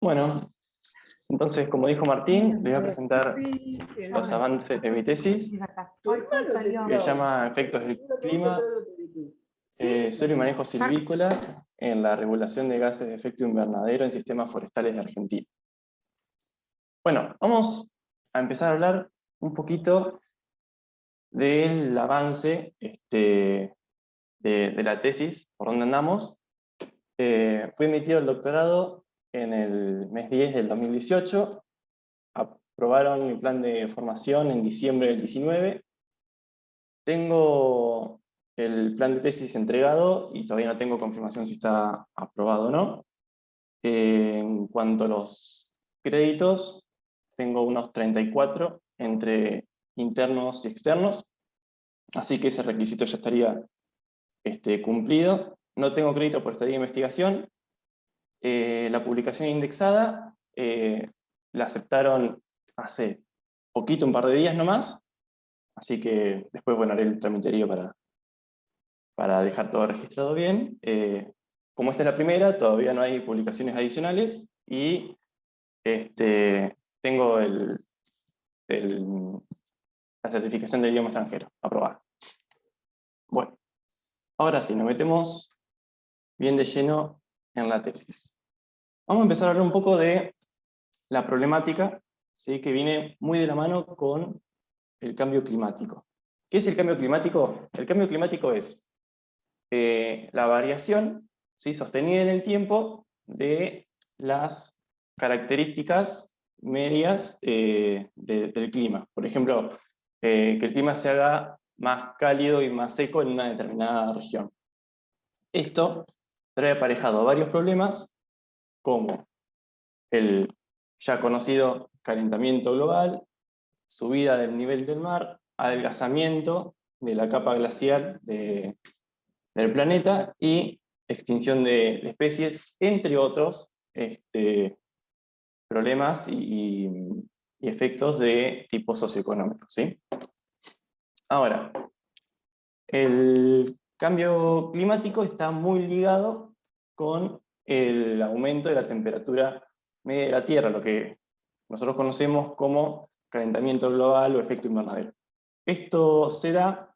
Bueno, entonces, como dijo Martín, les voy a presentar los avances de mi tesis, que se llama Efectos del clima, suelo y manejo silvícola en la regulación de gases de efecto invernadero en sistemas forestales de Argentina. Bueno, vamos a empezar a hablar un poquito del avance de la tesis, por dónde andamos. Fui emitido el doctorado en el mes 10 del 2018, aprobaron mi plan de formación en diciembre del 19, tengo el plan de tesis entregado y todavía no tengo confirmación si está aprobado o no. En cuanto a los créditos, tengo unos 34 entre internos y externos, así que ese requisito ya estaría cumplido. No tengo crédito por estadía de investigación. La publicación indexada la aceptaron hace poquito, un par de días nomás, así que después, bueno, haré el tramiterío para dejar todo registrado bien. Como esta es la primera, todavía no hay publicaciones adicionales y tengo la certificación del idioma extranjero aprobada. Bueno, ahora sí, nos metemos bien de lleno en la tesis. Vamos a empezar a hablar un poco de la problemática, ¿sí?, que viene muy de la mano con el cambio climático. ¿Qué es el cambio climático? El cambio climático es la variación, ¿sí?, sostenida en el tiempo de las características medias del clima. Por ejemplo, que el clima se haga más cálido y más seco en una determinada región. Esto trae aparejado varios problemas, como el ya conocido calentamiento global, subida del nivel del mar, adelgazamiento de la capa glacial del planeta y extinción de especies, entre otros problemas y efectos de tipo socioeconómico, ¿sí? Ahora, el cambio climático está muy ligado con el aumento de la temperatura media de la Tierra, lo que nosotros conocemos como calentamiento global o efecto invernadero. Esto se da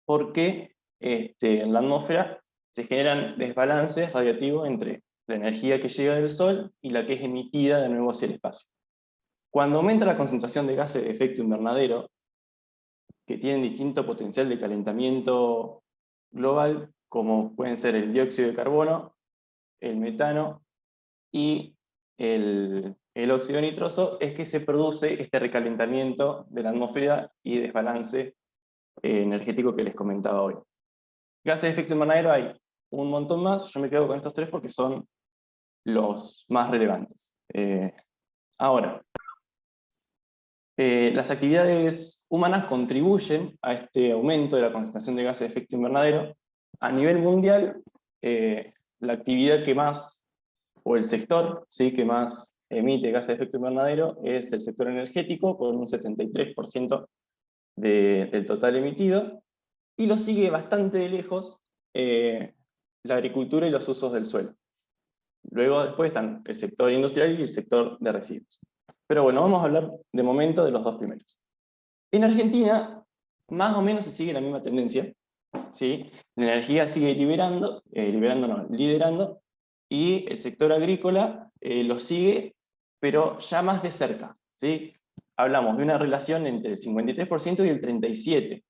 porque en la atmósfera se generan desbalances radiactivos entre la energía que llega del Sol y la que es emitida de nuevo hacia el espacio. Cuando aumenta la concentración de gases de efecto invernadero, que tienen distinto potencial de calentamiento global, como pueden ser el dióxido de carbono, el metano y el óxido nitroso, es que se produce este recalentamiento de la atmósfera y desbalance energético que les comentaba hoy. Gases de efecto invernadero hay un montón más, yo me quedo con estos tres porque son los más relevantes. Ahora, las actividades humanas contribuyen a este aumento de la concentración de gases de efecto invernadero. A nivel mundial, la actividad que más, o el sector, ¿sí?, que más emite gases de efecto invernadero es el sector energético, con un 73% del total emitido, y lo sigue bastante de lejos la agricultura y los usos del suelo. Luego después están el sector industrial y el sector de residuos. Pero bueno, vamos a hablar de momento de los dos primeros. En Argentina, más o menos se sigue la misma tendencia, ¿sí? La energía sigue liderando, y el sector agrícola lo sigue, pero ya más de cerca, ¿sí? Hablamos de una relación entre el 53% y el 37%.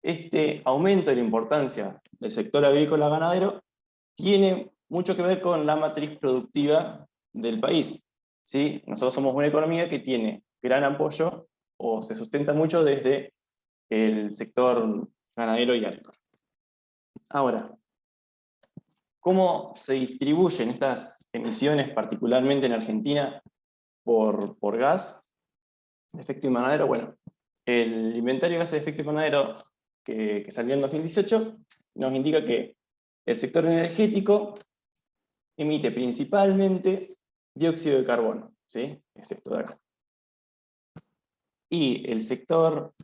Este aumento de la importancia del sector agrícola ganadero tiene mucho que ver con la matriz productiva del país, ¿sí? Nosotros somos una economía que tiene gran apoyo o se sustenta mucho desde el sector ganadero y agrícola. Ahora, ¿cómo se distribuyen estas emisiones, particularmente en Argentina, por gas de efecto invernadero? Bueno, el inventario de gases de efecto invernadero que salió en 2018 nos indica que el sector energético emite principalmente dióxido de carbono, ¿sí? Es esto de acá. Y el sector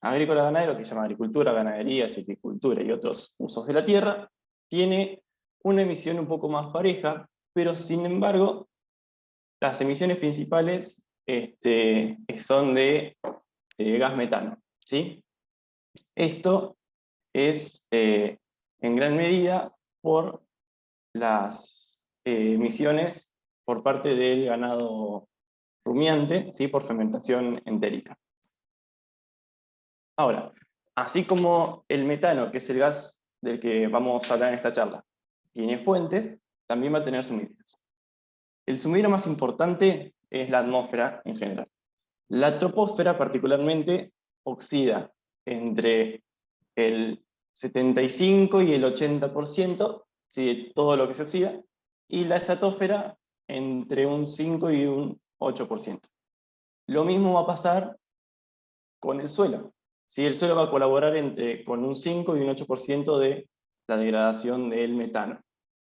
agrícola ganadero, que se llama agricultura, ganadería, silvicultura y otros usos de la tierra, tiene una emisión un poco más pareja, pero sin embargo, las emisiones principales son de gas metano, ¿sí? Esto es en gran medida por las emisiones por parte del ganado rumiante, ¿sí? Por fermentación entérica. Ahora, así como el metano, que es el gas del que vamos a hablar en esta charla, tiene fuentes, también va a tener sumideros. El sumidero más importante es la atmósfera en general. La troposfera particularmente oxida entre el 75 y el 80%, ¿sí? De todo lo que se oxida, y la estratosfera entre un 5 y un 8%. Lo mismo va a pasar con el suelo. ¿Sí? El suelo va a colaborar con un 5 y un 8% de la degradación del metano.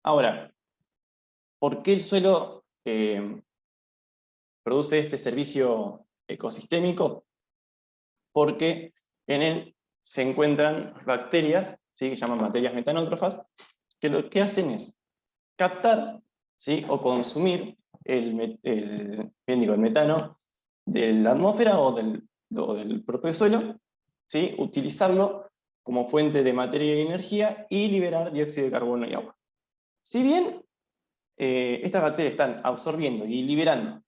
Ahora, ¿por qué el suelo produce este servicio ecosistémico? Porque en él se encuentran bacterias, ¿sí? Que llaman bacterias metanótrofas, que lo que hacen es captar, ¿sí? O consumir el metano de la atmósfera o del propio suelo, ¿sí? Utilizarlo como fuente de materia y energía y liberar dióxido de carbono y agua. Si bien estas bacterias están absorbiendo y liberando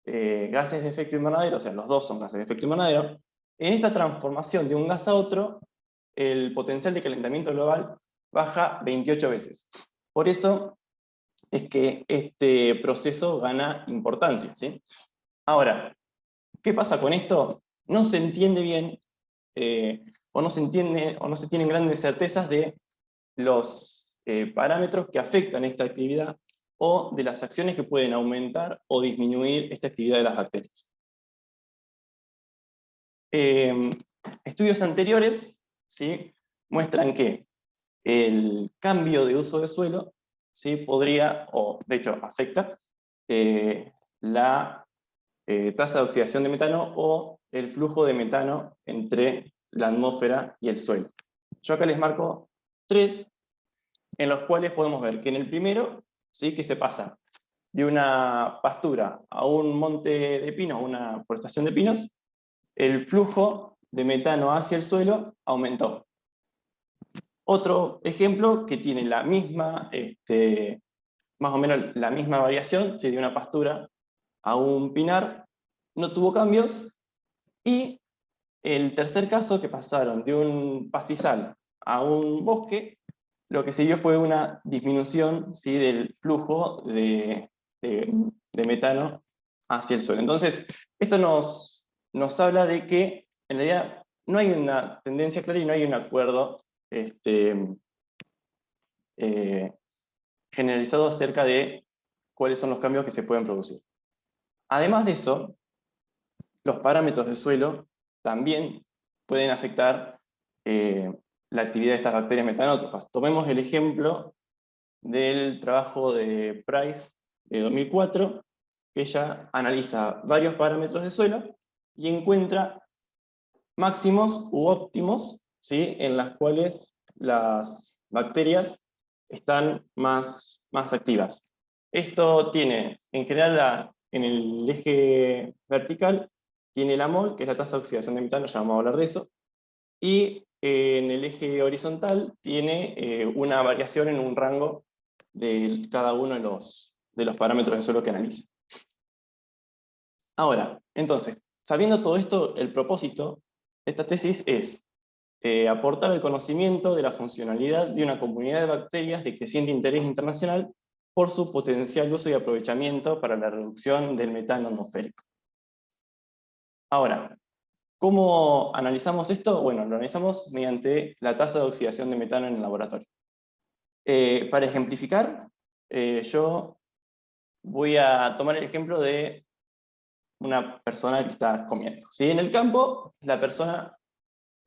gases de efecto invernadero, o sea, los dos son gases de efecto invernadero, en esta transformación de un gas a otro, el potencial de calentamiento global baja 28 veces. Por eso es que este proceso gana importancia, ¿sí? Ahora, ¿qué pasa con esto? No se entiende bien, o no se entiende, o no se tienen grandes certezas de los parámetros que afectan esta actividad o de las acciones que pueden aumentar o disminuir esta actividad de las bacterias. Estudios anteriores, ¿sí? Muestran que el cambio de uso de suelo, ¿sí? Podría, o de hecho afecta, la tasa de oxidación de metano o el flujo de metano entre la atmósfera y el suelo. Yo acá les marco 3, en los cuales podemos ver que en el primero, ¿sí? Que se pasa de una pastura a un monte de pinos, una forestación de pinos, el flujo de metano hacia el suelo aumentó. Otro ejemplo que tiene la misma, más o menos la misma variación, ¿sí? De una pastura a un pinar, no tuvo cambios, y el tercer caso, que pasaron de un pastizal a un bosque, lo que siguió fue una disminución, ¿sí? Del flujo de metano hacia el suelo. Entonces, esto nos habla de que en realidad no hay una tendencia clara y no hay un acuerdo eh, generalizado acerca de cuáles son los cambios que se pueden producir. Además de eso, los parámetros del suelo también pueden afectar la actividad de estas bacterias metanótrofas. Tomemos el ejemplo del trabajo de Price de 2004, que ella analiza varios parámetros de suelo y encuentra máximos u óptimos, ¿sí? En las cuales las bacterias están más activas. Esto tiene, en general, en el eje vertical, tiene la mol, que es la tasa de oxidación de metano, ya vamos a hablar de eso, y en el eje horizontal tiene una variación en un rango de cada uno de los parámetros de suelo que analiza. Ahora, entonces, sabiendo todo esto, el propósito de esta tesis es aportar el conocimiento de la funcionalidad de una comunidad de bacterias de creciente interés internacional por su potencial uso y aprovechamiento para la reducción del metano atmosférico. Ahora, ¿cómo analizamos esto? Bueno, lo analizamos mediante la tasa de oxidación de metano en el laboratorio. Para ejemplificar, yo voy a tomar el ejemplo de una persona que está comiendo. ¿Sí? En el campo, la persona,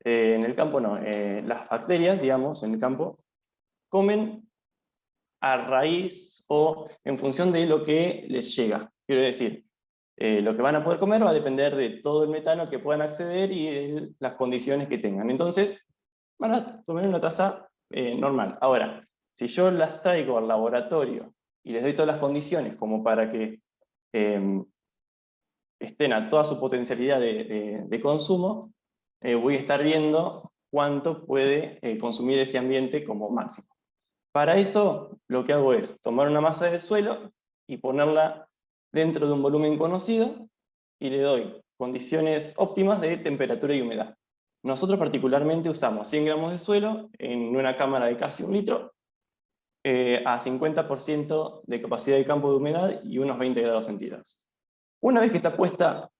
en el campo no, las bacterias, digamos, en el campo, comen a raíz o en función de lo que les llega. Quiero decir, lo que van a poder comer va a depender de todo el metano que puedan acceder y de las condiciones que tengan. Entonces, van a comer una tasa normal. Ahora, si yo las traigo al laboratorio y les doy todas las condiciones como para que estén a toda su potencialidad de consumo, voy a estar viendo cuánto puede consumir ese ambiente como máximo. Para eso, lo que hago es tomar una masa de suelo y ponerla dentro de un volumen conocido, y le doy condiciones óptimas de temperatura y humedad. Nosotros particularmente usamos 100 gramos de suelo en una cámara de casi 1 litro, a 50% de capacidad de campo de humedad y unos 20 grados centígrados. Una vez que está puesta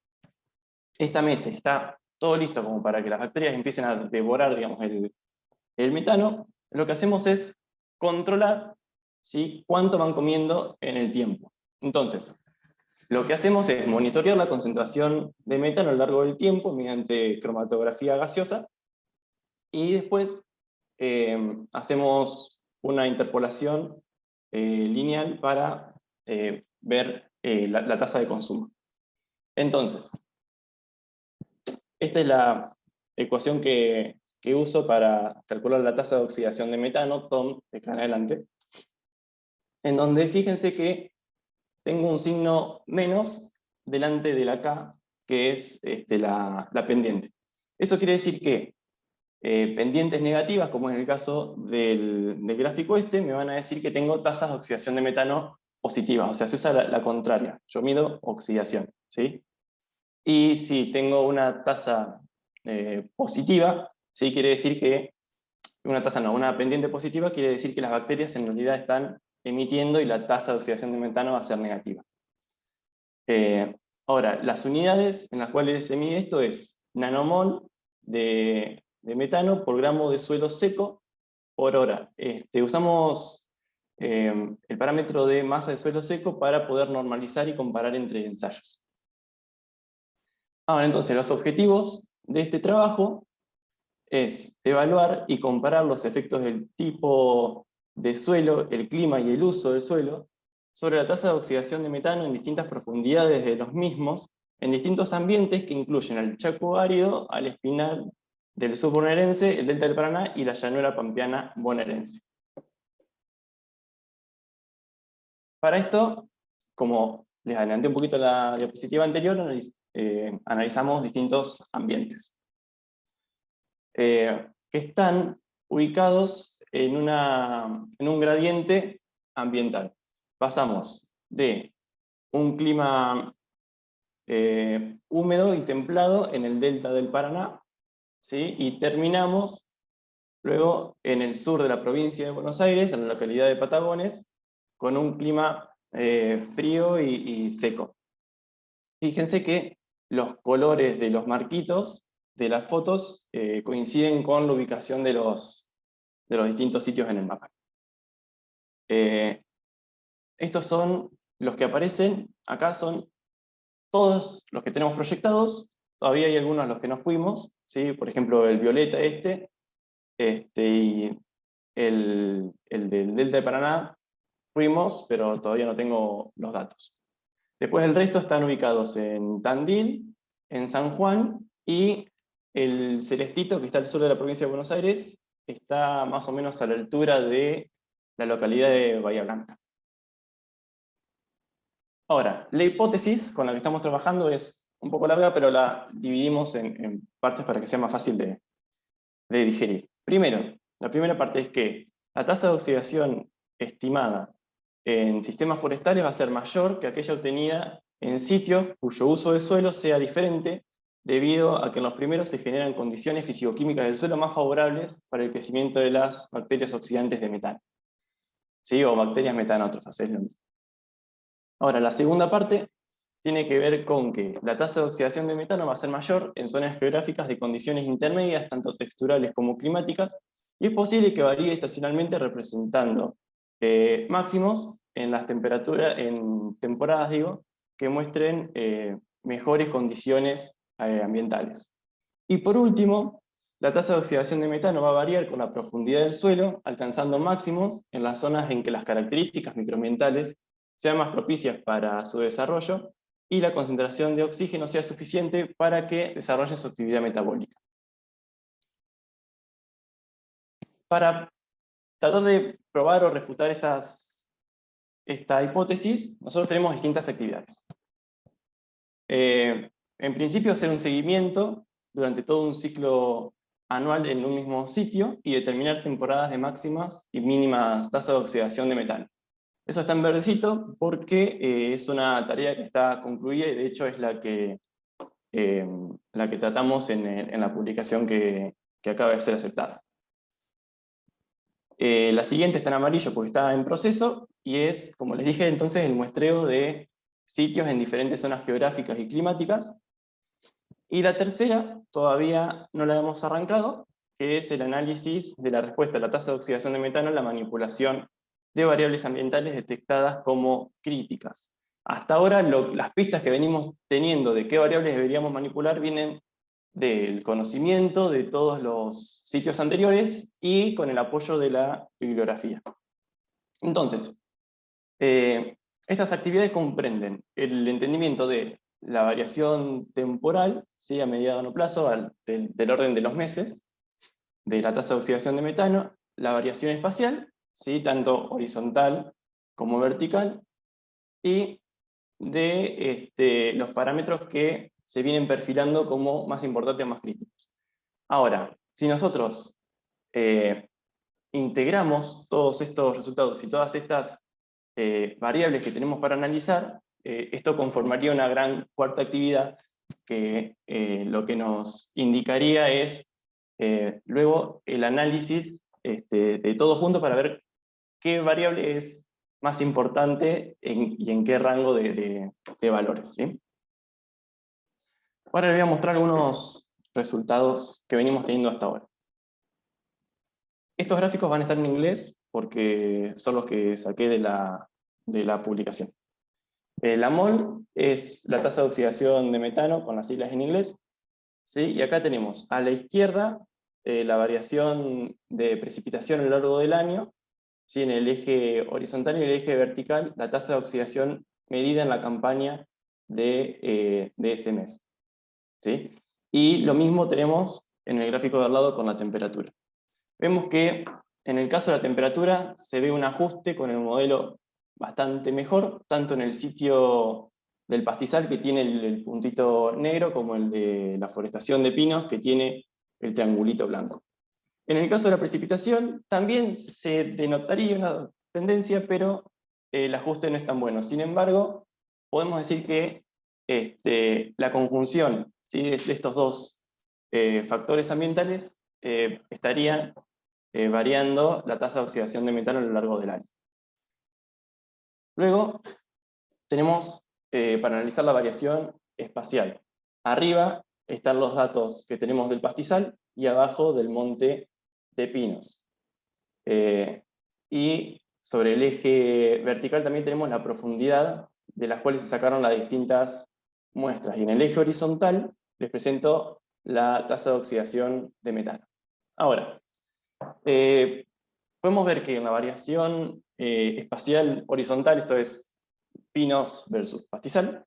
esta mesa, está todo listo como para que las bacterias empiecen a devorar, digamos, el metano, lo que hacemos es controlar, ¿sí?, cuánto van comiendo en el tiempo. Entonces, lo que hacemos es monitorear la concentración de metano a lo largo del tiempo mediante cromatografía gaseosa, y después hacemos una interpolación lineal para ver la tasa de consumo. Entonces, esta es la ecuación que uso para calcular la tasa de oxidación de metano, TOM, de acá en adelante, en donde fíjense que tengo un signo menos delante de la K, que es la pendiente. Eso quiere decir que pendientes negativas, como es el caso del gráfico me van a decir que tengo tasas de oxidación de metano positivas, o sea, se usa la contraria. Yo mido oxidación, ¿sí? Y si tengo una tasa positiva, ¿sí?, quiere decir que, una pendiente positiva quiere decir que las bacterias en realidad están emitiendo y la tasa de oxidación de metano va a ser negativa. Ahora, las unidades en las cuales se mide esto es nanomol de metano por gramo de suelo seco por hora. Usamos el parámetro de masa de suelo seco para poder normalizar y comparar entre ensayos. Ahora, entonces, los objetivos de este trabajo es evaluar y comparar los efectos del tipo de suelo, el clima y el uso del suelo sobre la tasa de oxidación de metano en distintas profundidades de los mismos, en distintos ambientes que incluyen al Chaco árido, al espinal del sur bonaerense, el delta del Paraná y la llanura pampeana bonaerense. Para esto, como les adelanté un poquito la diapositiva anterior, analizamos distintos ambientes que están ubicados en un gradiente ambiental. Pasamos de un clima húmedo y templado en el delta del Paraná, ¿sí?, y terminamos luego en el sur de la provincia de Buenos Aires, en la localidad de Patagones, con un clima frío y seco. Fíjense que los colores de los marquitos de las fotos coinciden con la ubicación de los distintos sitios en el mapa. Estos son los que aparecen, acá son todos los que tenemos proyectados, todavía hay algunos a los que no fuimos, ¿sí? Por ejemplo el violeta y el del Delta de Paraná fuimos, pero todavía no tengo los datos. Después el resto están ubicados en Tandil, en San Juan, y el celestito que está al sur de la provincia de Buenos Aires está más o menos a la altura de la localidad de Bahía Blanca. Ahora, la hipótesis con la que estamos trabajando es un poco larga, pero la dividimos en partes para que sea más fácil de digerir. Primero, la primera parte es que la tasa de oxidación estimada en sistemas forestales va a ser mayor que aquella obtenida en sitios cuyo uso del suelo sea diferente, debido a que en los primeros se generan condiciones fisicoquímicas del suelo más favorables para el crecimiento de las bacterias oxidantes de metano, ¿sí?, o bacterias metanótrofas, es lo mismo. Ahora, la segunda parte tiene que ver con que la tasa de oxidación de metano va a ser mayor en zonas geográficas de condiciones intermedias, tanto texturales como climáticas, y es posible que varíe estacionalmente, representando máximos en las temperaturas, en temporadas, que muestren mejores condiciones ambientales. Y por último, la tasa de oxidación de metano va a variar con la profundidad del suelo, alcanzando máximos en las zonas en que las características microambientales sean más propicias para su desarrollo y la concentración de oxígeno sea suficiente para que desarrolle su actividad metabólica. Para tratar de probar o refutar esta hipótesis, nosotros tenemos distintas actividades. En principio, hacer un seguimiento durante todo un ciclo anual en un mismo sitio y determinar temporadas de máximas y mínimas tasas de oxidación de metano. Eso está en verdecito porque es una tarea que está concluida y de hecho es la que tratamos en la publicación que acaba de ser aceptada. La siguiente está en amarillo porque está en proceso y es, como les dije entonces, el muestreo de sitios en diferentes zonas geográficas y climáticas. Y la tercera, todavía no la hemos arrancado, que es el análisis de la respuesta a la tasa de oxidación de metano en la manipulación de variables ambientales detectadas como críticas. Hasta ahora las pistas que venimos teniendo de qué variables deberíamos manipular vienen del conocimiento de todos los sitios anteriores y con el apoyo de la bibliografía. Entonces, estas actividades comprenden el entendimiento de la variación temporal, ¿sí? A mediano plazo, del orden de los meses, de la tasa de oxidación de metano, la variación espacial, ¿sí? Tanto horizontal como vertical, y de los parámetros que se vienen perfilando como más importantes o más críticos. Ahora, si nosotros integramos todos estos resultados y todas estas variables que tenemos para analizar, esto conformaría una gran cuarta actividad que lo que nos indicaría es luego el análisis de todo junto para ver qué variable es más importante y en qué rango de valores, ¿sí? Ahora les voy a mostrar algunos resultados que venimos teniendo hasta ahora. Estos gráficos van a estar en inglés porque son los que saqué de la publicación. La mol es la tasa de oxidación de metano con las siglas en inglés, ¿sí? Y acá tenemos a la izquierda la variación de precipitación a lo largo del año, ¿sí? En el eje horizontal y en el eje vertical la tasa de oxidación medida en la campaña de ese mes, ¿sí? Y lo mismo tenemos en el gráfico de al lado con la temperatura. Vemos que en el caso de la temperatura se ve un ajuste con el modelo bastante mejor, tanto en el sitio del pastizal, que tiene el puntito negro, como el de la forestación de pinos, que tiene el triangulito blanco. En el caso de la precipitación, también se denotaría una tendencia, pero el ajuste no es tan bueno. Sin embargo, podemos decir que la conjunción, ¿sí? de estos dos factores ambientales estarían variando la tasa de oxidación de metano a lo largo del año. Luego tenemos para analizar la variación espacial. Arriba están los datos que tenemos del pastizal y abajo del monte de pinos. Y sobre el eje vertical también tenemos la profundidad de las cuales se sacaron las distintas muestras. Y en el eje horizontal les presento la tasa de oxidación de metano. Ahora, podemos ver que en la variación espacial horizontal, esto es pinos versus pastizal,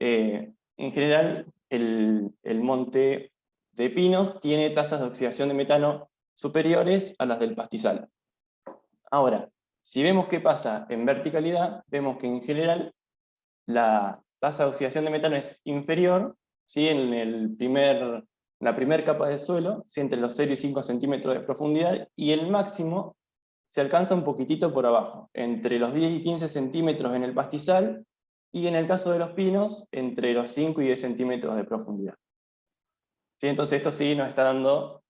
en general el monte de pinos tiene tasas de oxidación de metano superiores a las del pastizal. Ahora, si vemos qué pasa en verticalidad, vemos que en general la tasa de oxidación de metano es inferior, ¿sí? en la primera capa del suelo, ¿sí? Entre los 0 y 5 centímetros de profundidad, y el máximo se alcanza un poquitito por abajo, entre los 10 y 15 centímetros en el pastizal, y en el caso de los pinos, entre los 5 y 10 centímetros de profundidad. ¿Sí? Entonces esto sí nos está dando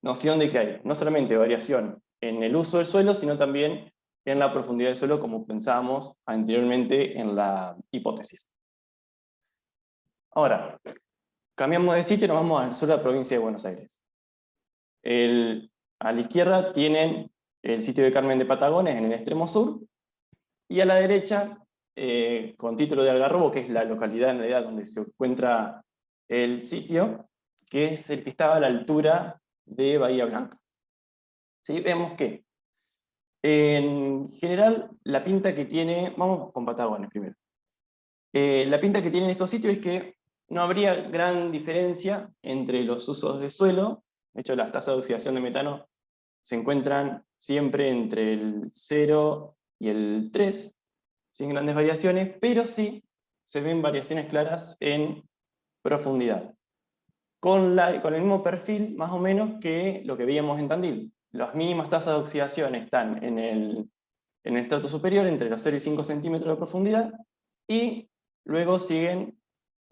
noción de que hay no solamente variación en el uso del suelo, sino también en la profundidad del suelo, como pensábamos anteriormente en la hipótesis. Ahora, cambiamos de sitio y nos vamos al sur de la provincia de Buenos Aires. A la izquierda tienen el sitio de Carmen de Patagones en el extremo sur, y a la derecha, con título de Algarrobo, que es la localidad en realidad donde se encuentra el sitio, que es el que estaba a la altura de Bahía Blanca. ¿Sí? Vemos que en general la pinta que tiene, vamos con Patagones primero, la pinta que tienen estos sitios es que no habría gran diferencia entre los usos de suelo. De hecho, las tasas de oxidación de metano se encuentran siempre entre el 0 y el 3, sin grandes variaciones, pero sí se ven variaciones claras en profundidad. Con el mismo perfil, más o menos, que lo que veíamos en Tandil. Las mínimas tasas de oxidación están en el estrato superior, entre los 0 y 5 centímetros de profundidad, y luego siguen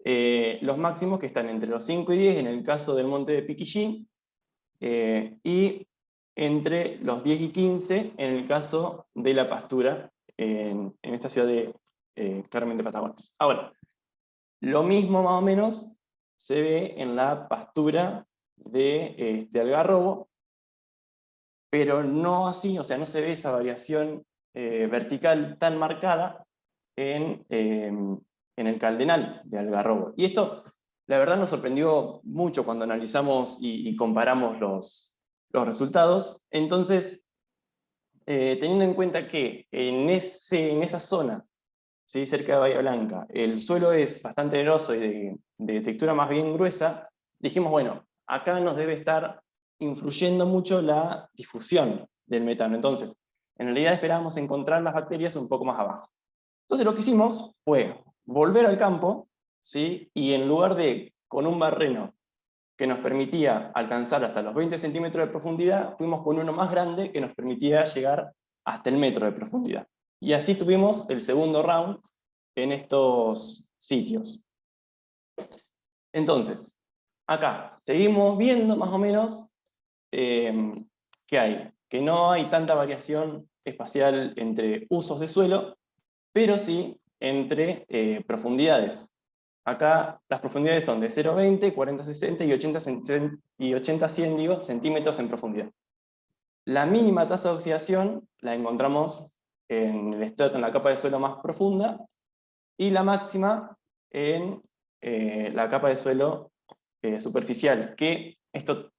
los máximos, que están entre los 5 y 10 en el caso del monte de Piquillín, y entre los 10 y 15 en el caso de La Pastura, en esta ciudad de Carmen de Patagones. Ahora, lo mismo más o menos se ve en la pastura de Algarrobo, pero no así, o sea, no se ve esa variación vertical tan marcada en el Caldenal de Algarrobo. Y esto, la verdad, nos sorprendió mucho cuando analizamos y comparamos los resultados. Entonces, teniendo en cuenta que en esa zona, ¿sí?, cerca de Bahía Blanca, el suelo es bastante arenoso y de textura más bien gruesa, dijimos, bueno, acá nos debe estar influyendo mucho la difusión del metano. Entonces, en realidad esperábamos encontrar las bacterias un poco más abajo. Entonces lo que hicimos fue volver al campo, ¿sí?, y en lugar de con un barreno que nos permitía alcanzar hasta los 20 centímetros de profundidad, fuimos con uno más grande que nos permitía llegar hasta el metro de profundidad. Y así tuvimos el segundo round en estos sitios. Entonces, acá seguimos viendo más o menos que hay, que no hay tanta variación espacial entre usos de suelo, pero sí entre profundidades. Acá las profundidades son de 0,20, 40-60 y 80-100 centímetros en profundidad. La mínima tasa de oxidación la encontramos en el estrato, en la capa de suelo más profunda, y la máxima en la capa de suelo superficial, que esto,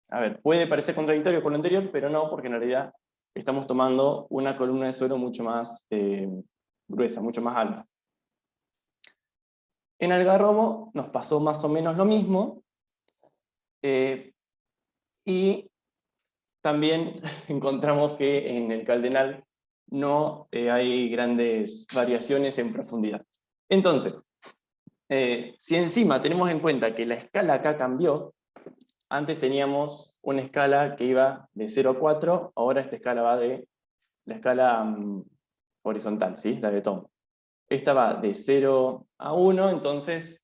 a ver, puede parecer contradictorio con lo anterior, pero no, porque en realidad estamos tomando una columna de suelo mucho más gruesa, mucho más alta. En Algarrobo nos pasó más o menos lo mismo, y también encontramos que en el Caldenal no hay grandes variaciones en profundidad. Entonces, si encima tenemos en cuenta que la escala acá cambió, antes teníamos una escala que iba de 0 a 4, ahora esta escala va de la escala horizontal, ¿sí?, la de Tom. Esta va de 0 a 1, entonces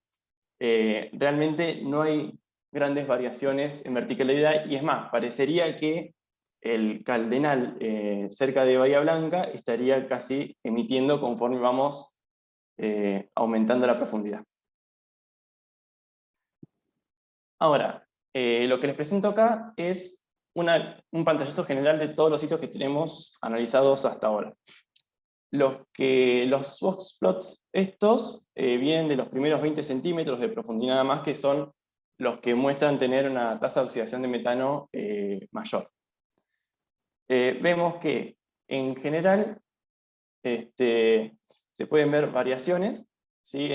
realmente no hay grandes variaciones en verticalidad, y es más, parecería que el Caldenal cerca de Bahía Blanca estaría casi emitiendo conforme vamos aumentando la profundidad. Ahora, lo que les presento acá es un pantallazo general de todos los sitios que tenemos analizados hasta ahora. Los box plots estos vienen de los primeros 20 centímetros de profundidad nada más, que son los que muestran tener una tasa de oxidación de metano mayor. Vemos que en general se pueden ver variaciones, ¿sí?,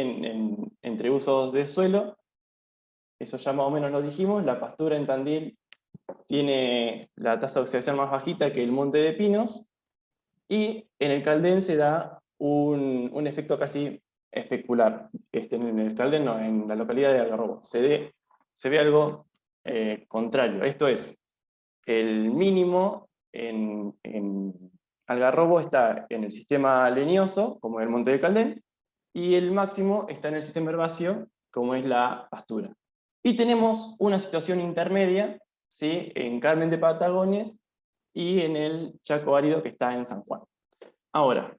entre usos de suelo. Eso ya más o menos lo dijimos. La pastura en Tandil tiene la tasa de oxidación más bajita que el Monte de Pinos, y en el Caldén se da un efecto casi especular. En el Caldén no, en la localidad de Algarrobo. Se ve algo contrario. Esto es, el mínimo en Algarrobo está en el sistema leñoso, como el Monte de Caldén, y el máximo está en el sistema herbáceo, como es la pastura. Y tenemos una situación intermedia, ¿sí?, en Carmen de Patagones y en el Chaco árido, que está en San Juan. Ahora,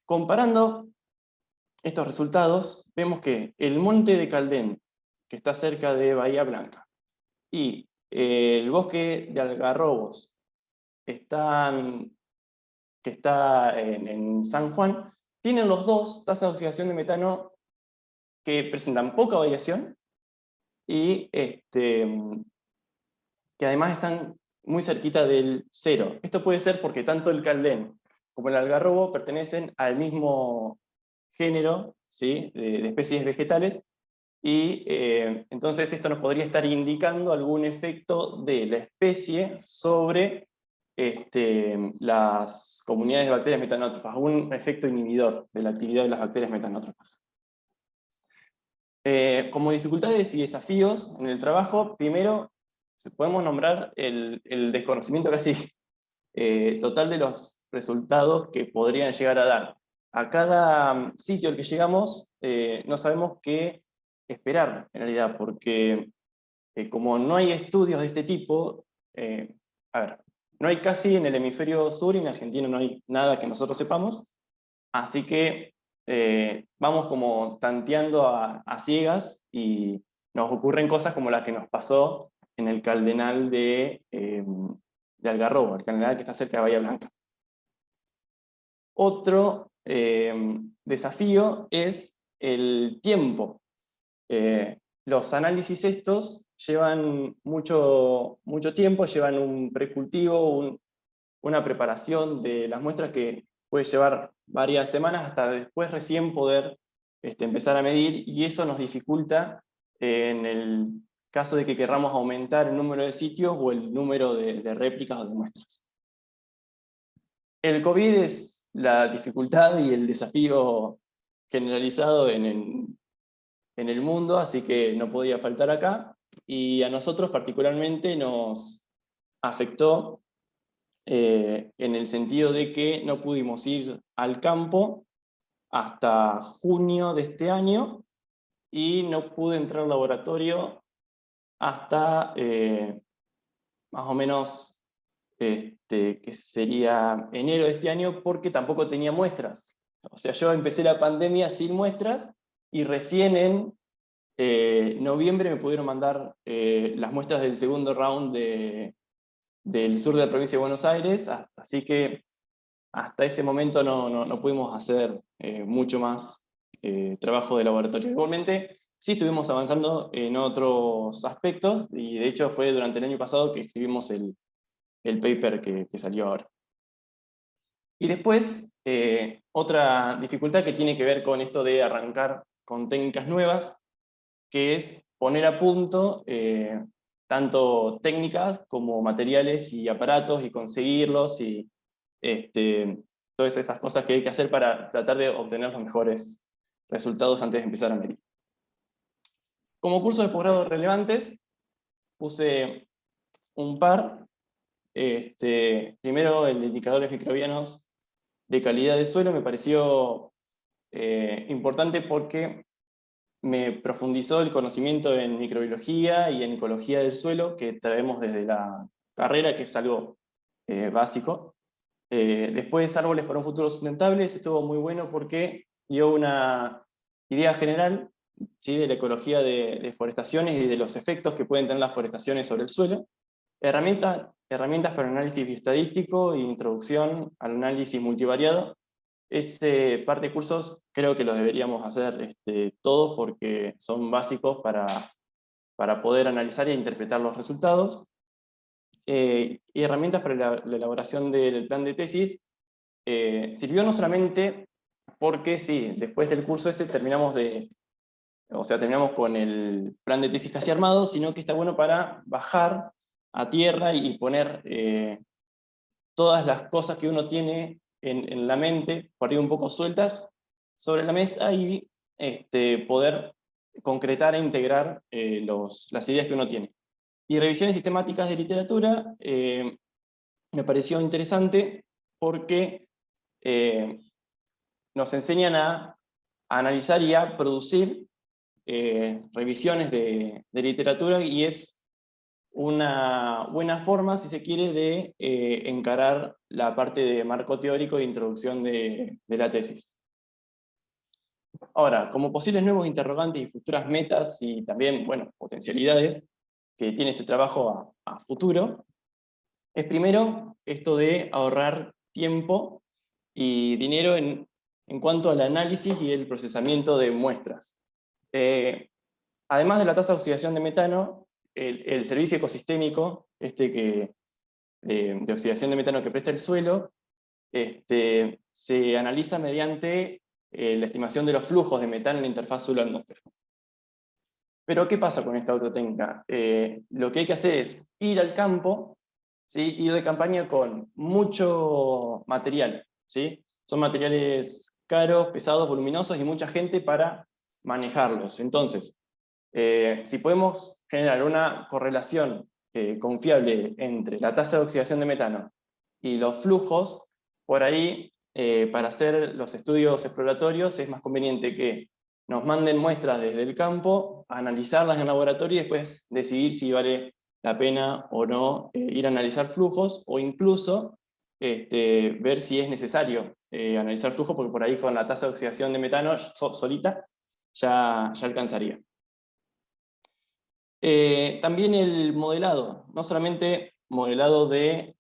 comparando estos resultados, vemos que el Monte de Caldén, que está cerca de Bahía Blanca, y el bosque de Algarrobos, que está en San Juan, tienen los dos tasas de oxidación de metano que presentan poca variación, y que además están muy cerquita del cero. Esto puede ser porque tanto el Caldén como el Algarrobo pertenecen al mismo género, ¿sí?, de especies vegetales, y entonces esto nos podría estar indicando algún efecto de la especie sobre las comunidades de bacterias metanótrofas, un efecto inhibidor de la actividad de las bacterias metanótrofas. Como dificultades y desafíos en el trabajo, primero podemos nombrar el desconocimiento casi total de los resultados que podrían llegar a dar. A cada sitio al que llegamos no sabemos qué esperar en realidad, porque como no hay estudios de este tipo, a ver, no hay casi en el hemisferio sur y en Argentina no hay nada que nosotros sepamos, así que vamos como tanteando a ciegas y nos ocurren cosas como las que nos pasó en el Cardenal de Algarrobo, el Cardenal que está cerca de Bahía Blanca. Otro desafío es el tiempo. Los análisis estos llevan mucho tiempo, llevan un precultivo, una preparación de las muestras que puede llevar varias semanas hasta después recién poder empezar a medir, y eso nos dificulta en el caso de que querramos aumentar el número de sitios o el número de réplicas o de muestras. El COVID es la dificultad y el desafío generalizado en el mundo, así que no podía faltar acá, y a nosotros particularmente nos afectó en el sentido de que no pudimos ir al campo hasta junio de este año, y no pude entrar al laboratorio hasta más o menos que sería enero de este año, porque tampoco tenía muestras. O sea, yo empecé la pandemia sin muestras, y recién en noviembre me pudieron mandar las muestras del segundo round del sur de la provincia de Buenos Aires, así que hasta ese momento no pudimos hacer mucho más trabajo de laboratorio. Igualmente, sí estuvimos avanzando en otros aspectos, y de hecho fue durante el año pasado que escribimos el paper que salió ahora. Y después, otra dificultad que tiene que ver con esto de arrancar con técnicas nuevas, que es poner a punto tanto técnicas como materiales y aparatos, y conseguirlos, y todas esas cosas que hay que hacer para tratar de obtener los mejores resultados antes de empezar a medir. Como cursos de posgrado relevantes, puse un par. Primero, el de indicadores microbianos de calidad de suelo me pareció importante porque me profundizó el conocimiento en microbiología y en ecología del suelo que traemos desde la carrera, que es algo básico. Después, árboles para un futuro sustentable, estuvo muy bueno porque dio una idea general, ¿sí?, de la ecología de forestaciones y de los efectos que pueden tener las forestaciones sobre el suelo. Herramientas para análisis bioestadístico e introducción al análisis multivariado. Ese par de cursos creo que los deberíamos hacer todos, porque son básicos para poder analizar e interpretar los resultados. Y herramientas para la elaboración del plan de tesis. Sirvió no solamente porque sí, después del curso ese terminamos con el plan de tesis casi armado, sino que está bueno para bajar a tierra y poner todas las cosas que uno tiene en la mente, por ahí un poco sueltas, sobre la mesa, y poder concretar e integrar las ideas que uno tiene. Y revisiones sistemáticas de literatura me pareció interesante porque nos enseñan a analizar y a producir revisiones de literatura, y es una buena forma, si se quiere, de encarar la parte de marco teórico e introducción de la tesis. Ahora, como posibles nuevos interrogantes y futuras metas, y también, bueno, potencialidades que tiene este trabajo a futuro, es primero esto de ahorrar tiempo y dinero en cuanto al análisis y el procesamiento de muestras. Además de la tasa de oxidación de metano, el servicio ecosistémico de oxidación de metano que presta el suelo, se analiza mediante la estimación de los flujos de metano en la interfaz suelo-atmósfera. Pero ¿qué pasa con esta otra técnica? Lo que hay que hacer es ir al campo, ¿sí? Ir de campaña con mucho material, ¿sí? Son materiales caros, pesados, voluminosos y mucha gente para manejarlos. Entonces, si podemos generar una correlación confiable entre la tasa de oxidación de metano y los flujos, por ahí, para hacer los estudios exploratorios es más conveniente que nos manden muestras desde el campo, analizarlas en laboratorio y después decidir si vale la pena o no ir a analizar flujos, o incluso ver si es necesario analizar flujos, porque por ahí con la tasa de oxidación de metano solita ya alcanzaría. También el modelado, no solamente modelado de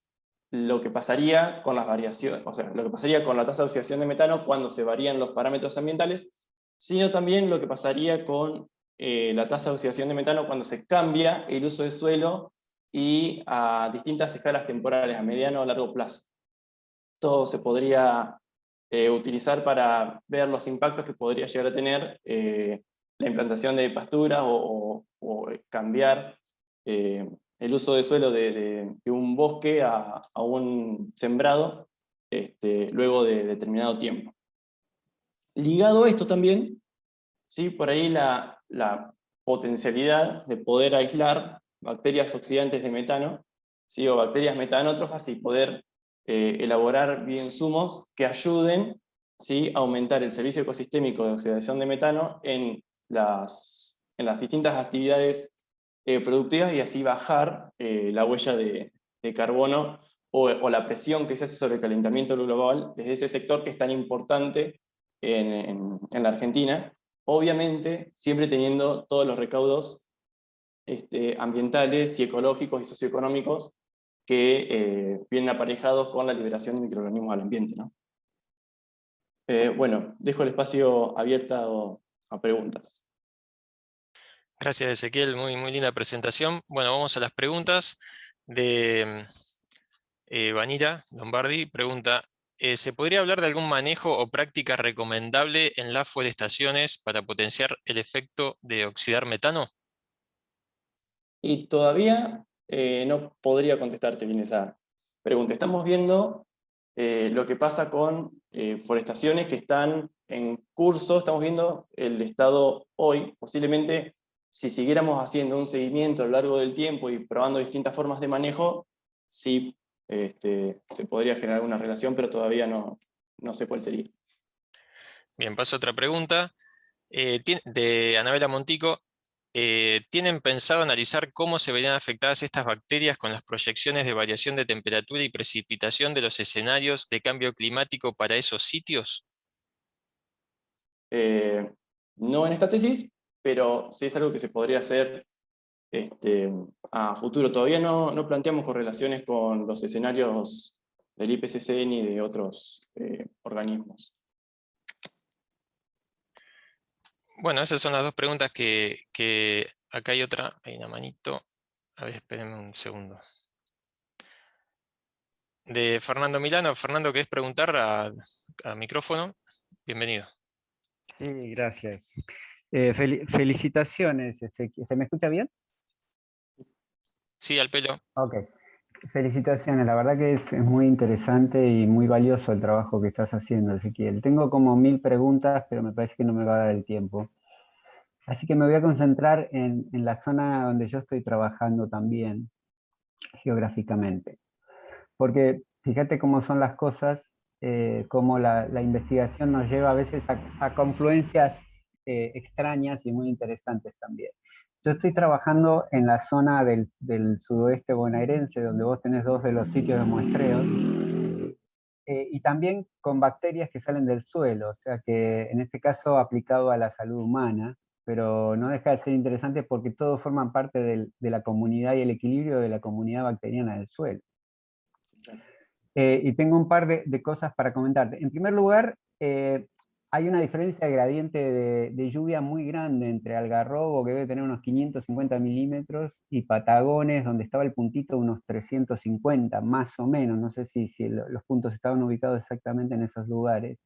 lo que pasaría con las variaciones, o sea, lo que pasaría con la tasa de oxidación de metano cuando se varían los parámetros ambientales, sino también lo que pasaría con la tasa de oxidación de metano cuando se cambia el uso de suelo y a distintas escalas temporales, a mediano o largo plazo. Todo se podría utilizar para ver los impactos que podría llegar a tener la implantación de pasturas o cambiar el uso de suelo de un bosque a un sembrado luego de determinado tiempo. Ligado a esto también, ¿sí? Por ahí la potencialidad de poder aislar bacterias oxidantes de metano, ¿sí? O bacterias metanótrofas y poder elaborar bioinsumos que ayuden, ¿sí? A aumentar el servicio ecosistémico de oxidación de metano en las distintas actividades productivas y así bajar la huella de carbono o la presión que se hace sobre el calentamiento global desde ese sector que es tan importante en la Argentina, obviamente siempre teniendo todos los recaudos ambientales y ecológicos y socioeconómicos que vienen aparejados con la liberación de microorganismos al ambiente, ¿no? Bueno, dejo el espacio abierto a preguntas. Gracias, Ezequiel, muy linda presentación. Bueno, vamos a las preguntas de Vanira Lombardi. Pregunta, ¿se podría hablar de algún manejo o práctica recomendable en las forestaciones para potenciar el efecto de oxidar metano? Y todavía no podría contestarte bien esa pregunta. Estamos viendo lo que pasa con forestaciones que están en curso, estamos viendo el estado hoy. Posiblemente, si siguiéramos haciendo un seguimiento a lo largo del tiempo y probando distintas formas de manejo, sí se podría generar una relación, pero todavía no sé cuál sería. Bien, paso a otra pregunta. De Anabela Montico. ¿Tienen pensado analizar cómo se verían afectadas estas bacterias con las proyecciones de variación de temperatura y precipitación de los escenarios de cambio climático para esos sitios? No en esta tesis, pero sí es algo que se podría hacer a futuro. Todavía no planteamos correlaciones con los escenarios del IPCC ni de otros organismos. Bueno, esas son las dos preguntas que acá hay otra, hay una manito. A ver, espérenme un segundo. De Fernando Milano. Fernando, ¿querés preguntar a micrófono? Bienvenido. Sí, gracias. Felicitaciones, Ezequiel. ¿Se me escucha bien? Sí, al pelo. Ok. Felicitaciones, la verdad que es muy interesante y muy valioso el trabajo que estás haciendo, Ezequiel. Tengo como 1000 preguntas, pero me parece que no me va a dar el tiempo. Así que me voy a concentrar en la zona donde yo estoy trabajando también, geográficamente. Porque fíjate cómo son las cosas, cómo la investigación nos lleva a veces a confluencias extrañas y muy interesantes también. Yo estoy trabajando en la zona del sudoeste bonaerense, donde vos tenés dos de los sitios de muestreo, y también con bacterias que salen del suelo, o sea que en este caso aplicado a la salud humana, pero no deja de ser interesante porque todos forman parte de la comunidad y el equilibrio de la comunidad bacteriana del suelo. Y tengo un par de cosas para comentarte. En primer lugar, hay una diferencia de gradiente de lluvia muy grande entre Algarrobo, que debe tener unos 550 milímetros, y Patagones, donde estaba el puntito, unos 350, más o menos. No sé si los puntos estaban ubicados exactamente en esos lugares.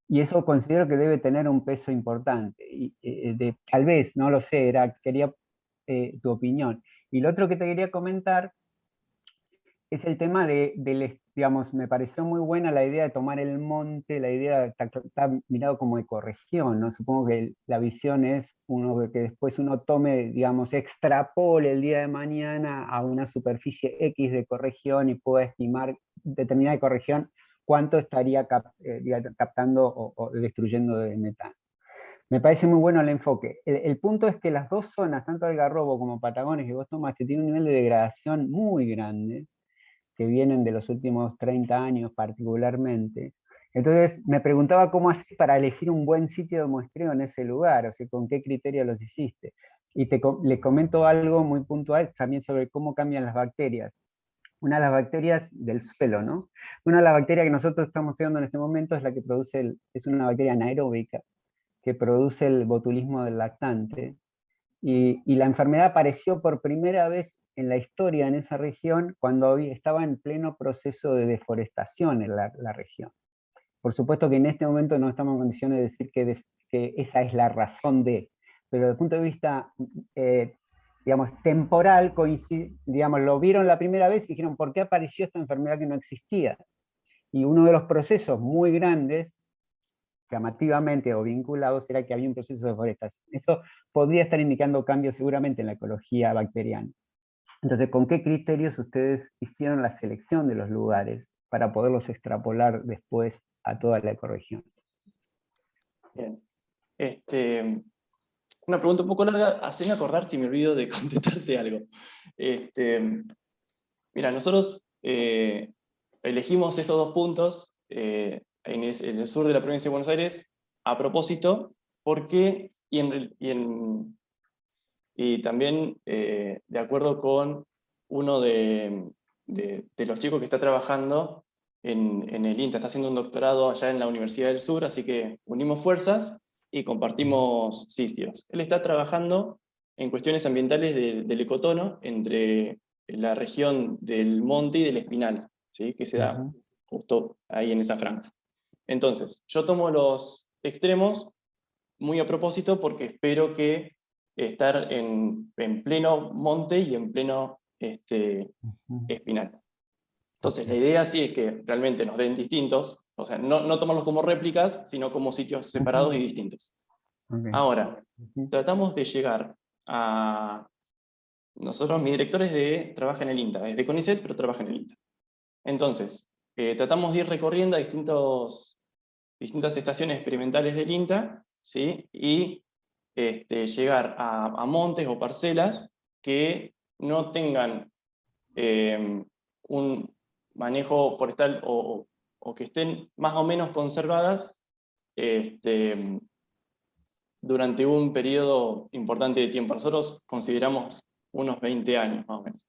Y eso considero que debe tener un peso importante. Y, tal vez, no lo sé, quería tu opinión. Y lo otro que te quería comentar es el tema digamos, me pareció muy buena la idea de tomar el monte, la idea está mirado como ecorregión, ¿no? Supongo que la visión es que después uno tome, digamos, extrapole el día de mañana a una superficie X de ecorregión y pueda estimar determinada ecorregión cuánto estaría captando o destruyendo de metano. Me parece muy bueno el enfoque. El punto es que las dos zonas, tanto Algarrobo como Patagones que vos tomaste, tienen un nivel de degradación muy grande, que vienen de los últimos 30 años particularmente. Entonces me preguntaba cómo hacer para elegir un buen sitio de muestreo en ese lugar, o sea, con qué criterio los hiciste. Y le comento algo muy puntual también sobre cómo cambian las bacterias. Una de las bacterias del suelo, ¿no? Una de las bacterias que nosotros estamos estudiando en este momento es la que produce, es una bacteria anaeróbica, que produce el botulismo del lactante, y la enfermedad apareció por primera vez en la historia en esa región cuando estaba en pleno proceso de deforestación en la región. Por supuesto que en este momento no estamos en condiciones de decir que esa es la razón de, pero desde el punto de vista, digamos, temporal, digamos, lo vieron la primera vez y dijeron, ¿por qué apareció esta enfermedad que no existía? Y uno de los procesos muy grandes, llamativamente o vinculados, era que había un proceso de deforestación. Eso podría estar indicando cambios seguramente en la ecología bacteriana. Entonces, ¿con qué criterios ustedes hicieron la selección de los lugares para poderlos extrapolar después a toda la ecorregión? Bien. Una pregunta un poco larga, haceme acordar si me olvido de contestarte algo. Mira, nosotros elegimos esos dos puntos en el sur de la provincia de Buenos Aires a propósito, porque, y también de acuerdo con uno de los chicos que está trabajando en el INTA, está haciendo un doctorado allá en la Universidad del Sur, así que unimos fuerzas y compartimos sitios. Él está trabajando en cuestiones ambientales del ecotono entre la región del Monte y del Espinal, ¿sí? Que se da justo ahí en esa franja. Entonces, yo tomo los extremos muy a propósito porque espero que estar en pleno monte y en pleno espinal. Entonces, la idea sí es que realmente nos den distintos, o sea, no tomarlos como réplicas, sino como sitios separados y distintos. Ahora, tratamos de llegar a... Nosotros, mi director trabaja en el INTA, es de CONICET, pero trabaja en el INTA. Entonces, tratamos de ir recorriendo a distintas estaciones experimentales del INTA, ¿sí? Y llegar a montes o parcelas que no tengan un manejo forestal o que estén más o menos conservadas durante un periodo importante de tiempo. Nosotros consideramos unos 20 años más o menos.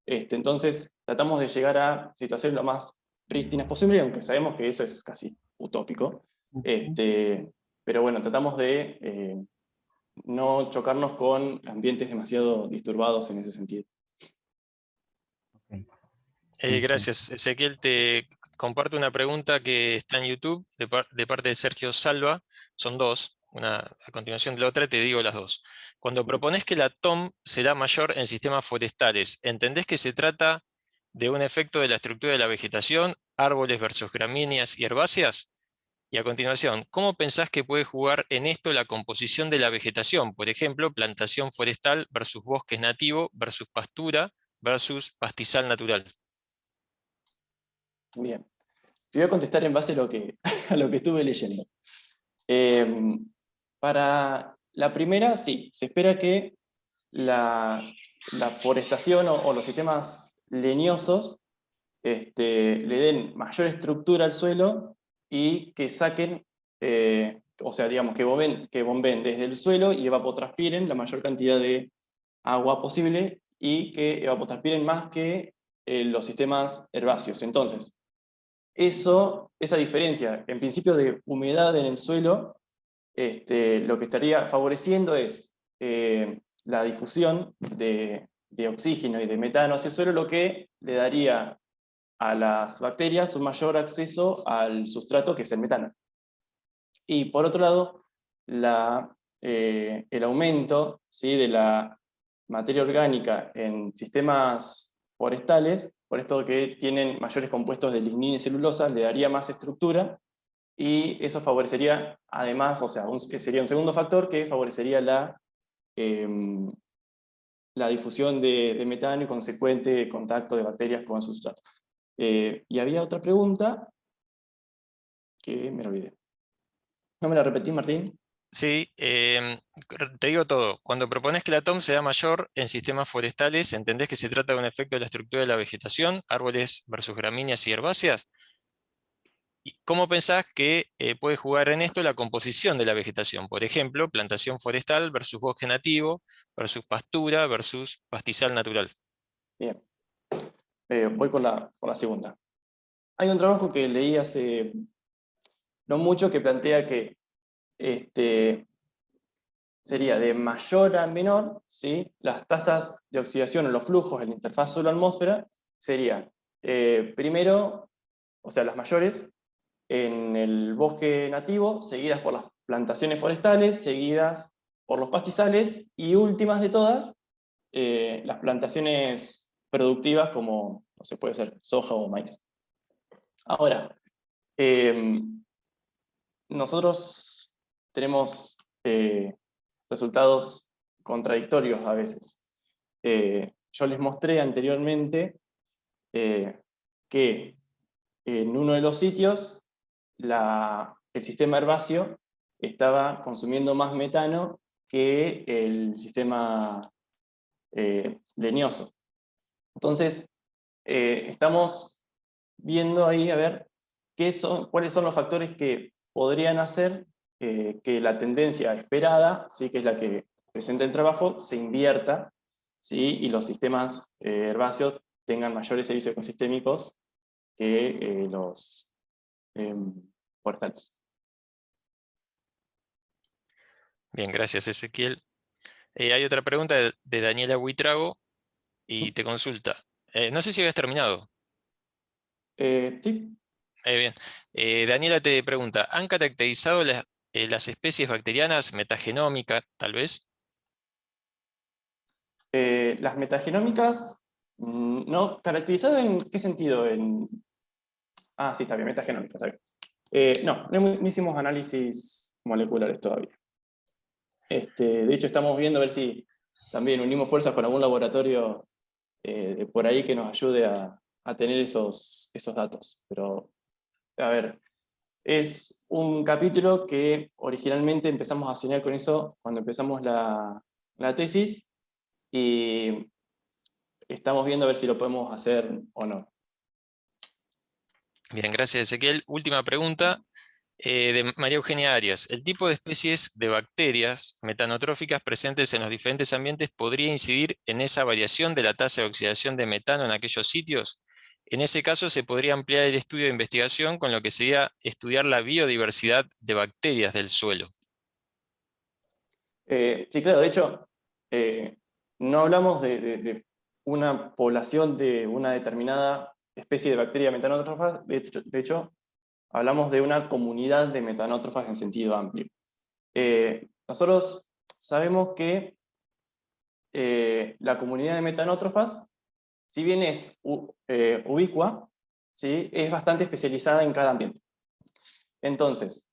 Entonces tratamos de llegar a situaciones lo más prístinas posible, aunque sabemos que eso es casi utópico. Pero bueno, tratamos de no chocarnos con ambientes demasiado disturbados en ese sentido. Gracias, Ezequiel. Te comparto una pregunta que está en YouTube de parte de Sergio Salva. Son dos, una a continuación de la otra, te digo las dos. Cuando propones que la TOM será mayor en sistemas forestales, ¿entendés que se trata de un efecto de la estructura de la vegetación, árboles versus gramíneas y herbáceas? Y a continuación, ¿cómo pensás que puede jugar en esto la composición de la vegetación? Por ejemplo, plantación forestal versus bosques nativo versus pastura versus pastizal natural. Bien. Te voy a contestar en base a lo que estuve leyendo. Para la primera, sí, se espera que la forestación o los sistemas leñosos le den mayor estructura al suelo y que saquen, o sea, digamos, que bombeen desde el suelo y evapotranspiren la mayor cantidad de agua posible y que evapotranspiren más que los sistemas herbáceos. Entonces, esa diferencia, en principio de humedad en el suelo, lo que estaría favoreciendo es la difusión de oxígeno y de metano hacia el suelo, lo que le daría a las bacterias un mayor acceso al sustrato que es el metano. Y por otro lado, el aumento, ¿sí?, de la materia orgánica en sistemas forestales, por esto que tienen mayores compuestos de lignina y celulosa, le daría más estructura, y eso favorecería, además, o sea, sería un segundo factor que favorecería la difusión de metano y consecuente contacto de bacterias con sustratos. Y había otra pregunta que me la olvidé. ¿No me la repetís, Martín? Sí, te digo todo. Cuando propones que la TOM sea mayor en sistemas forestales, ¿entendés que se trata de un efecto de la estructura de la vegetación, árboles versus gramíneas y herbáceas? ¿Y cómo pensás que puede jugar en esto la composición de la vegetación? Por ejemplo, plantación forestal versus bosque nativo, versus pastura versus pastizal natural. Bien. Voy con la segunda. Hay un trabajo que leí hace no mucho que plantea que sería de mayor a menor, ¿sí? Las tasas de oxidación o los flujos en la interfaz suelo-atmósfera serían primero, o sea, las mayores en el bosque nativo, seguidas por las plantaciones forestales, seguidas por los pastizales, y últimas de todas, las plantaciones productivas como, no sé, puede ser soja o maíz. Ahora, nosotros tenemos resultados contradictorios a veces. Yo les mostré anteriormente que en uno de los sitios el sistema herbáceo estaba consumiendo más metano que el sistema leñoso. Entonces, estamos viendo ahí a ver cuáles son los factores que podrían hacer que la tendencia esperada, ¿sí? Que es la que presenta el trabajo, se invierta, ¿sí? Y los sistemas herbáceos tengan mayores servicios ecosistémicos que los forestales. Bien, gracias, Ezequiel. Hay otra pregunta de Daniela Huitrago y te consulta. No sé si habías terminado. Sí. Bien. Daniela te pregunta, ¿han caracterizado las especies bacterianas metagenómicas, tal vez? Las metagenómicas, ¿no? ¿Caracterizado en qué sentido? Sí, está bien, metagenómicas. Está bien. No hicimos análisis moleculares todavía. De hecho, estamos viendo a ver si también unimos fuerzas con algún laboratorio por ahí que nos ayude a tener esos datos. Pero, a ver, es un capítulo que originalmente empezamos a soñar con eso cuando empezamos la tesis, y estamos viendo a ver si lo podemos hacer o no. Bien, gracias, Ezequiel. Última pregunta de María Eugenia Arias. ¿El tipo de especies de bacterias metanotróficas presentes en los diferentes ambientes podría incidir en esa variación de la tasa de oxidación de metano en aquellos sitios? En ese caso, se podría ampliar el estudio de investigación con lo que sería estudiar la biodiversidad de bacterias del suelo. Sí, claro, de hecho, no hablamos de una población de una determinada especie de bacteria metanótrofa, de hecho, hablamos de una comunidad de metanótrofas en sentido amplio. Nosotros sabemos que la comunidad de metanótrofas, si bien es ubicua, ¿sí? Es bastante especializada en cada ambiente. Entonces,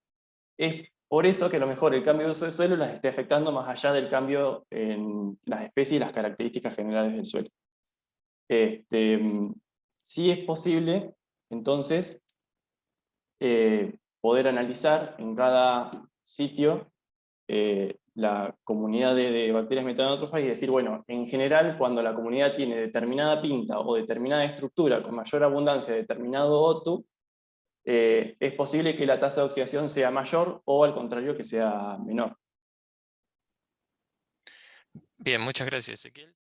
es por eso que a lo mejor el cambio de uso del suelo las esté afectando más allá del cambio en las especies y las características generales del suelo. Sí es posible, entonces, poder analizar en cada sitio la comunidad de bacterias metanótrofas y decir, bueno, en general, cuando la comunidad tiene determinada pinta o determinada estructura con mayor abundancia de determinado OTU, es posible que la tasa de oxidación sea mayor o al contrario que sea menor. Bien, muchas gracias, Ezequiel.